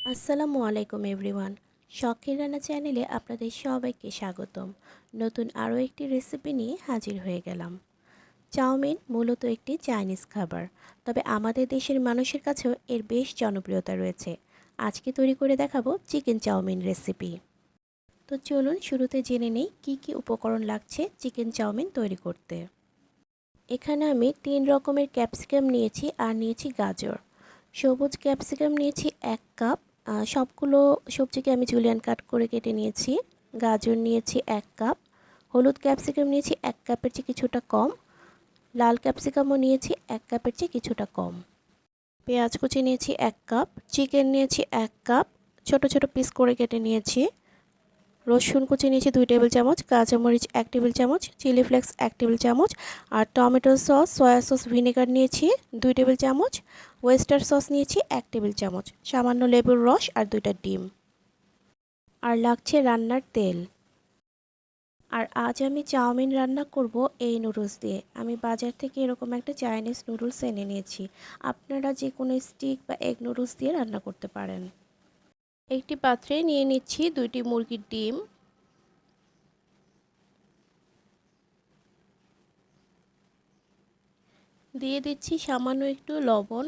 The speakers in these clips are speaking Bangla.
আসসালামু আলাইকুম এভরিওয়ান। শখের রান্না চ্যানেলে আপনাদের সবাইকে স্বাগতম। নতুন আরও একটি রেসিপি নিয়ে হাজির হয়ে গেলাম। চাউমিন মূলত একটি চাইনিজ খাবার, তবে আমাদের দেশের মানুষের কাছেও এর বেশ জনপ্রিয়তা রয়েছে। আজকে তৈরি করে দেখাবো চিকেন চাউমিন রেসিপি। তো চলুন শুরুতে জেনে নেই কী কী উপকরণ লাগছে চিকেন চাউমিন তৈরি করতে। এখানে আমি 3 রকমের ক্যাপসিকাম নিয়েছি আর নিয়েছি গাজর। সবুজ ক্যাপসিকাম নিয়েছি 1 কাপ। সবগুলো সবজিকে আমি জুলিয়ান কাট করে কেটে নিয়েছি। গাজর নিয়েছি 1 কাপ। হলুদ ক্যাপসিকাম নিয়েছি 1 কাপের চেয়ে কিছুটা কম। লাল ক্যাপসিকামও নিয়েছি 1 কাপের চেয়ে কিছুটা কম। পেঁয়াজ কুচি নিয়েছি 1 কাপ। চিকেন নিয়েছি 1 কাপ, ছোট ছোট পিস করে কেটে নিয়েছি। রসুন কুচি নিয়েছি 2 টেবিল চামচ, কাঁচামরিচ 1 টেবিল চামচ, চিলি ফ্লেক্স 1 টেবিল চামচ, আর tomato sauce, soya sauce, vinegar নিয়েছি 2 টেবিল চামচ, ওয়েস্টার সস নিয়েছি 1 টেবিল চামচ, সামান্য লেবুর রস আর 2টা ডিম। আর লাগছে রান্নার তেল। আর আজ আমি চাউমিন রান্না করব এই নুডলস দিয়ে। আমি বাজার থেকে এরকম একটা চাইনিজ নুডলস এনে নিয়েছি। আপনারা যে কোনো স্টিক বা এগ নুডলস দিয়ে রান্না করতে পারেন। একটি পাত্রে নিয়ে নিচ্ছি 2টি মুরগির ডিম। দিয়ে দিচ্ছি সামান্য একটু লবণ।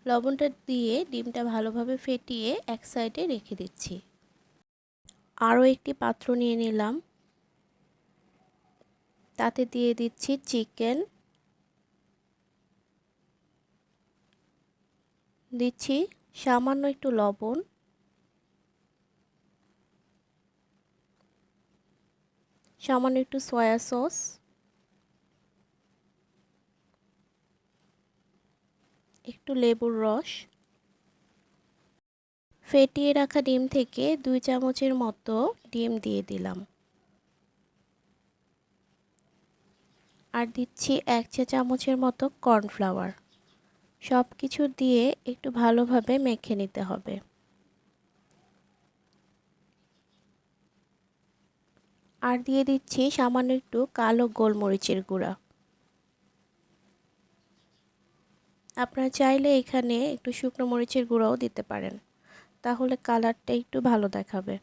লবণটা দিয়ে ডিমটা ভালোভাবে ফেটিয়ে এক সাইডে রেখে দিচ্ছি। আরও একটি পাত্র নিয়ে নিলাম, তাতে দিয়ে দিচ্ছি চিকেন, দিচ্ছি সামান্য একটু লবণ, সামান্য একটু সয়া সস, একটু লেবুর রস। ফেটিয়ে রাখা ডিম থেকে 2 চামচের মতো ডিম দিয়ে দিলাম। আর দিচ্ছি 1 চা চামচের মতো কর্নফ্লাওয়ার। সব কিছু দিয়ে একটু ভালোভাবে মেখে নিতে হবে। আর দিয়ে দিচ্ছি সামান্য একটু কালো গোলমরিচের গুঁড়া। আপনারা চাইলে এখানে একটু শুকনো মরিচের গুঁড়াও দিতে পারেন, তাহলে কালারটা একটু ভালো দেখাবে।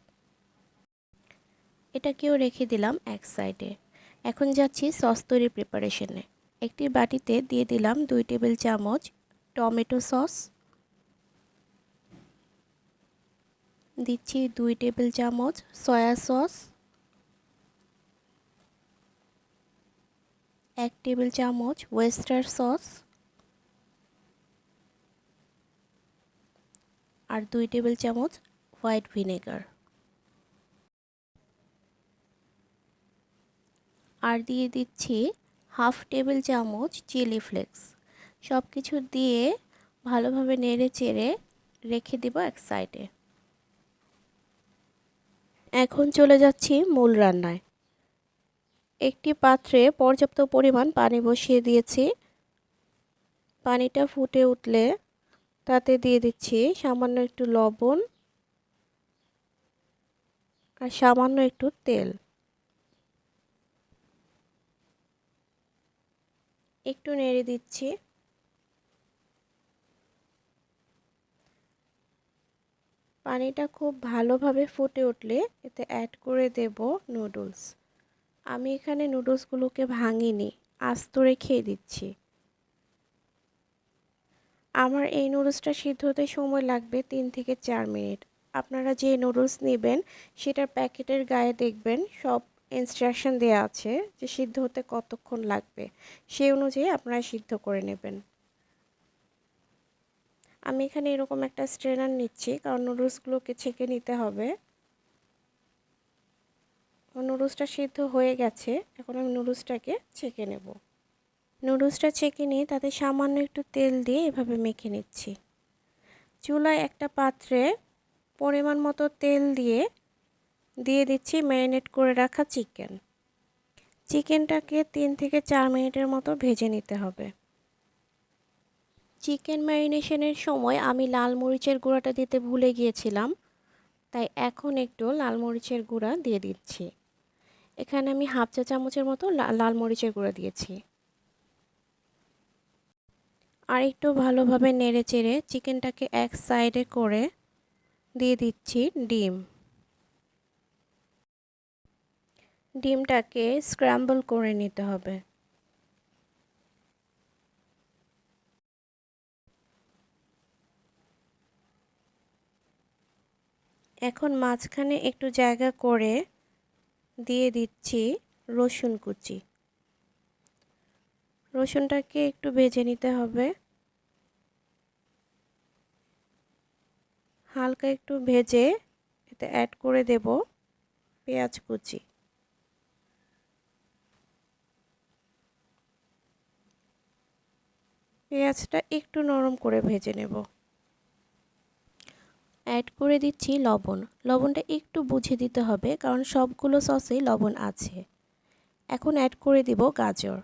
এটাকেও রেখে দিলাম এক সাইডে। এখন যাচ্ছি সস তৈরির প্রিপারেশনে। একটি বাটিতে দিয়ে দিলাম 2 টেবিল চামচ টমেটো সস, দিচ্ছি 2 টেবিল চামচ সয়া সস, 1 টেবিল চামচ ওয়েস্টার সস, আর 2 টেবিল চামচ হোয়াইট ভিনেগার। আর দিয়ে দিচ্ছি হাফ টেবিল চামচ চিলি ফ্লেক্স। সব কিছু দিয়ে ভালোভাবে নেড়ে চেড়ে রেখে দিব এক সাইডে। এখন চলে যাচ্ছি মূল রান্নায়। একটি পাত্রে পর্যাপ্ত পরিমাণ পানি বসিয়ে দিয়েছি। পানিটা ফুটে উঠলে তাতে দিয়ে দিচ্ছি সামান্য একটু লবণ আর সামান্য একটু তেল। একটু নেড়ে দিচ্ছি। পানিটা খুব ভালোভাবে ফুটে উঠলে এতে অ্যাড করে দেব নুডলস। আমি এখানে নুডলসগুলোকে ভাঙিনি, আস্ত রেখেই দিচ্ছি। আমার এই নুডলসটা সিদ্ধ হতে সময় লাগবে 3 থেকে 4 মিনিট। আপনারা যে নুডলস নেবেন সেটার প্যাকেটের গায়ে দেখবেন সব ইনস্ট্রাকশন দেওয়া আছে যে সিদ্ধ হতে কতক্ষণ লাগবে, সেই অনুযায়ী আপনারা সিদ্ধ করে নেবেন। আমি এখানে এরকম একটা স্ট্রেনার নিচ্ছি, কারণ নুডলসগুলোকে ছেঁকে নিতে হবে। নুডলসটা সিদ্ধ হয়ে গেছে, এখন আমি নুডলসটাকে ছেঁকে নেব। নুডলসটা ছেঁকে নিয়ে তাতে সামান্য একটু তেল দিয়ে এভাবে মেখে নিচ্ছি। চুলায় একটা পাত্রে পরিমাণ মতো তেল দিয়ে দিয়ে দিচ্ছি ম্যারিনেট করে রাখা চিকেন। চিকেনটাকে 3 থেকে 4 মিনিটের মতো ভেজে নিতে হবে। চিকেন ম্যারিনেশনের সময় আমি লাল মরিচের গুঁড়াটা দিতে ভুলে গিয়েছিলাম, তাই এখন একটু লাল মরিচের গুঁড়া দিয়ে দিচ্ছি। এখানে আমি হাফ চা চামচের মতো লাল মরিচের গুঁড়া দিয়েছি। আর একটু ভালোভাবে নেড়েচেড়ে চিকেনটাকে এক সাইডে করে দিয়ে দিচ্ছি ডিম। ডিমটাকে স্ক্র্যাম্বল করে নিতে হবে। এখন মাঝখানে একটু জায়গা করে দিয়ে দিচ্ছি রসুন কুচি। রসুনটাকে একটু ভেজে নিতে হবে। হালকা একটু ভেজে এতে অ্যাড করে দেব পেঁয়াজ কুচি। পেঁয়াজটা একটু নরম করে ভেজে নেব। অ্যাড করে দিচ্ছি লবণ। লবণটা একটু বুঝে দিতে হবে কারণ সবগুলো সসেই লবণ আছে। এখন অ্যাড করে দিব গাজর।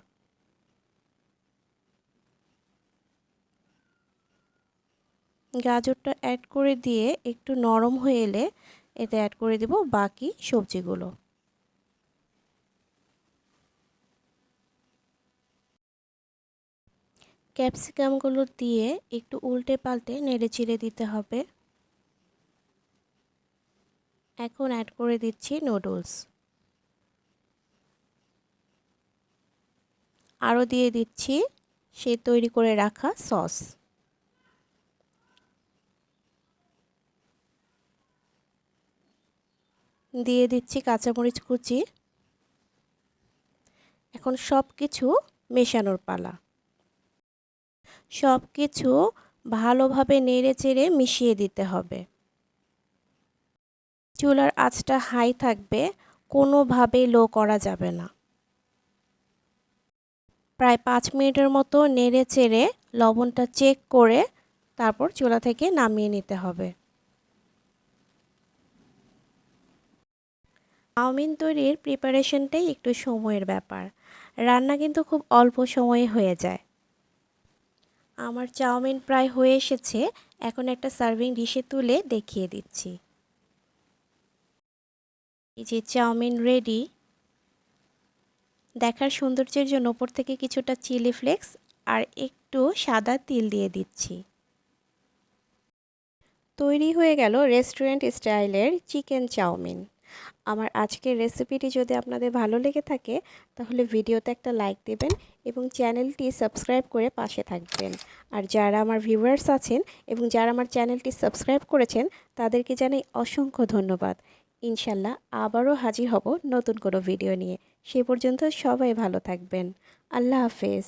গাজরটা অ্যাড করে দিয়ে একটু নরম হয়ে এলে এতে অ্যাড করে দেব বাকি সবজিগুলো। ক্যাপসিকামগুলো দিয়ে একটু উল্টে পাল্টে নেড়েচেড়ে দিতে হবে। এখন অ্যাড করে দিচ্ছি নুডলস। আরও দিয়ে দিচ্ছি সে তৈরি করে রাখা সস। দিয়ে দিচ্ছি কাঁচামরিচ কুচি। এখন সব কিছু মেশানোর পালা। সব কিছু ভালোভাবে নেড়েচেড়ে মিশিয়ে দিতে হবে। চুলার আঁচটা হাই থাকবে, কোনোভাবেই লো করা যাবে না। প্রায় 5 মিনিটের মতো নেড়েচেড়ে লবণটা চেক করে তারপর চুলা থেকে নামিয়ে নিতে হবে। চাউমিন তৈরির প্রিপারেশনটাই একটু সময়ের ব্যাপার। রান্না কিন্তু খুব অল্প সময়ে হয়ে যায়। আমার চাউমিন প্রায় হয়ে এসেছে। এখন একটা সার্ভিং ডিশে তুলে দেখিয়ে দিচ্ছি। এই যে চাউমিন রেডি। দেখার সৌন্দর্যের জন্য উপর থেকে কিছুটা চিলি ফ্লেক্স আর একটু সাদা তিল দিয়ে দিচ্ছি। তৈরি হয়ে গেল রেস্টুরেন্ট স্টাইলের চিকেন চাউমিন। আমার আজকের রেসিপিটি যদি আপনাদের ভালো লেগে থাকে তাহলে ভিডিওতে একটা লাইক দেবেন এবং চ্যানেলটি সাবস্ক্রাইব করে পাশে থাকবেন। আর যারা আমার ভিউয়ার্স আছেন এবং যারা আমার চ্যানেলটি সাবস্ক্রাইব করেছেন তাদেরকে জানাই অসংখ্য ধন্যবাদ। ইনশাল্লাহ আবারও হাজির হব নতুন কোনো ভিডিও নিয়ে। সে পর্যন্ত সবাই ভালো থাকবেন। আল্লাহ হাফেজ।